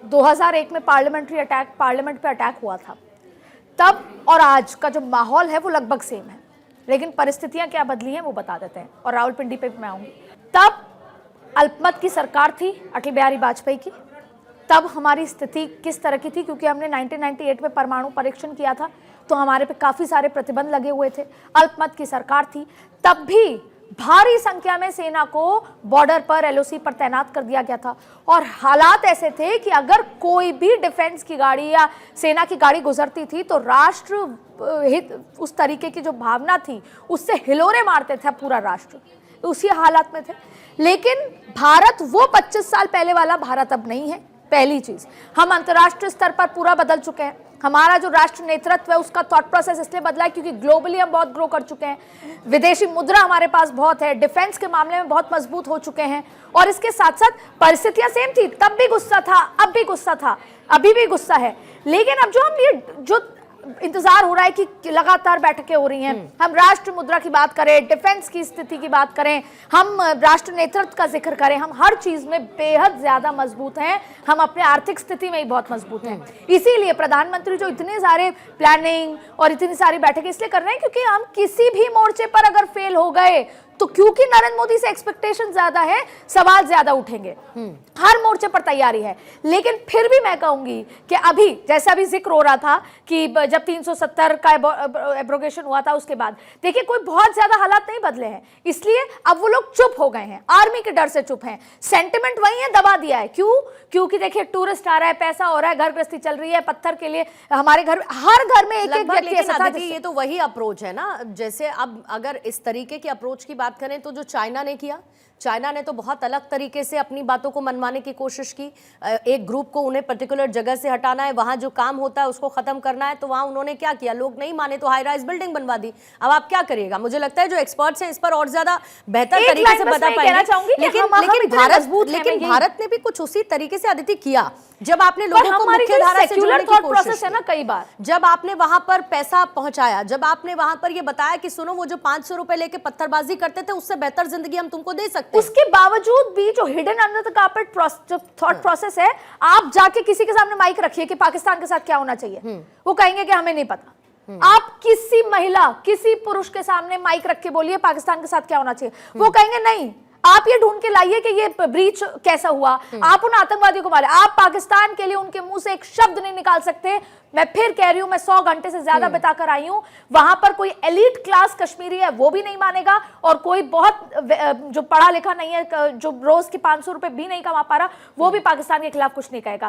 2001 में पार्लियामेंट पे अटैक हुआ था, तब और आज का जो माहौल है वो लगभग सेम है, लेकिन परिस्थितियां क्या बदली हैं वो बता देते हैं। और रावलपिंडी पे मैं आऊंगी। तब अल्पमत की सरकार थी अटल बिहारी वाजपेयी की। तब हमारी स्थिति किस तरह की थी, क्योंकि हमने 1998 में परमाणु परीक्षण किया था, तो हमारे पे काफ़ी सारे प्रतिबंध लगे हुए थे। अल्पमत की सरकार थी, तब भी भारी संख्या में सेना को बॉर्डर पर, एलओसी पर तैनात कर दिया गया था। और हालात ऐसे थे कि अगर कोई भी डिफेंस की गाड़ी या सेना की गाड़ी गुजरती थी तो राष्ट्र हित, उस तरीके की जो भावना थी, उससे हिलोरे मारते थे पूरा राष्ट्र। उसी हालात में थे। लेकिन भारत वो 25 साल पहले वाला भारत अब नहीं है। पहली चीज, हम अंतर्राष्ट्रीय स्तर पर पूरा बदल चुके हैं। हमारा जो राष्ट्र नेतृत्व है उसका थॉट प्रोसेस इसलिए बदला है क्योंकि ग्लोबली हम बहुत ग्रो कर चुके हैं। विदेशी मुद्रा हमारे पास बहुत है, डिफेंस के मामले में बहुत मजबूत हो चुके हैं। और इसके साथ साथ परिस्थितियां सेम थी, तब भी गुस्सा था, अब भी गुस्सा था, अभी भी गुस्सा है। लेकिन अब जो इंतजार हो रहा है कि लगातार बैठकें हो रही हैं, हम राष्ट्र मुद्रा की बात करें, डिफेंस की स्थिति की बात करें, हम राष्ट्र नेतृत्व का जिक्र करें, हम हर चीज में बेहद ज्यादा मजबूत हैं। हम अपने आर्थिक स्थिति में ही बहुत मजबूत हैं। इसीलिए प्रधानमंत्री जो इतने सारे प्लानिंग और इतनी सारी बैठकें इसलिए कर रहे हैं क्योंकि हम किसी भी मोर्चे पर अगर फेल हो गए तो, क्योंकि नरेंद्र मोदी से एक्सपेक्टेशन ज्यादा है, सवाल ज्यादा उठेंगे। हर मोर्चे पर तैयारी है। लेकिन फिर भी मैं कहूंगी कि अभी जैसा भी जिक्र हो रहा था कि जब 370 का एब्रोगेशन हुआ था उसके बाद, देखिए कोई बहुत ज्यादा हालात नहीं बदले हैं। इसलिए अब वो लोग चुप हो गए हैं, आर्मी के डर से चुप हैं। सेंटिमेंट वही है, दबा दिया है। क्यों? क्योंकि देखिए टूरिस्ट आ रहा है, पैसा हो रहा है, घर गृहस्थी चल रही है, पत्थर के लिए हमारे घर, हर घर में एक व्यक्ति ऐसा था। ये तो वही अप्रोच है ना। जैसे अब अगर इस तरीके की अप्रोच की बात करें तो जो चाइना ने किया, चाइना ने तो बहुत अलग तरीके से अपनी बातों को मनवाने की कोशिश की। एक ग्रुप को उन्हें पर्टिकुलर जगह से हटाना है, वहां जो काम होता है उसको खत्म करना है, तो वहां उन्होंने क्या किया, लोग नहीं माने तो हाई राइज बिल्डिंग बनवा दी। अब आप क्या करिएगा? मुझे लगता है जो एक्सपर्ट्स हैं इस पर और ज्यादा बेहतर तरीके से बता पाएंगे। लेकिन भारत ने भी कुछ उसी तरीके से अदिति किया। जब आपने लोगों को मुख्यधारा से जोड़ने की कोशिश है ना, कई बार जब आपने वहां पर पैसा पहुंचाया, जब आपने वहां पर ये बताया कि सुनो वो जो 500 रुपए लेके पत्थरबाजी करते थे उससे बेहतर जिंदगी हम तुमको दे सकते हैं, उसके बावजूद भी जो hidden under the carpet thought process है, आप जाके किसी के सामने माइक रखिए कि पाकिस्तान के साथ क्या होना चाहिए, वो कहेंगे कि हमें नहीं पता। आप किसी महिला, किसी पुरुष के सामने माइक रख के बोलिए पाकिस्तान के साथ क्या होना चाहिए, वो कहेंगे नहीं। आप ये ढूंढ के लाइए कि ये ब्रीच कैसा हुआ, आप उन आतंकवादियों को मारे। आप पाकिस्तान के लिए उनके मुंह से एक शब्द नहीं निकाल सकते। मैं फिर कह रही हूं, मैं 100 घंटे से ज्यादा बिताकर आई हूं, वहां पर कोई एलीट क्लास कश्मीरी है वो भी नहीं मानेगा, और कोई बहुत जो पढ़ा लिखा नहीं है, जो रोज के 500 रुपए भी नहीं कमा पा रहा, वो भी पाकिस्तान के खिलाफ कुछ नहीं कहेगा।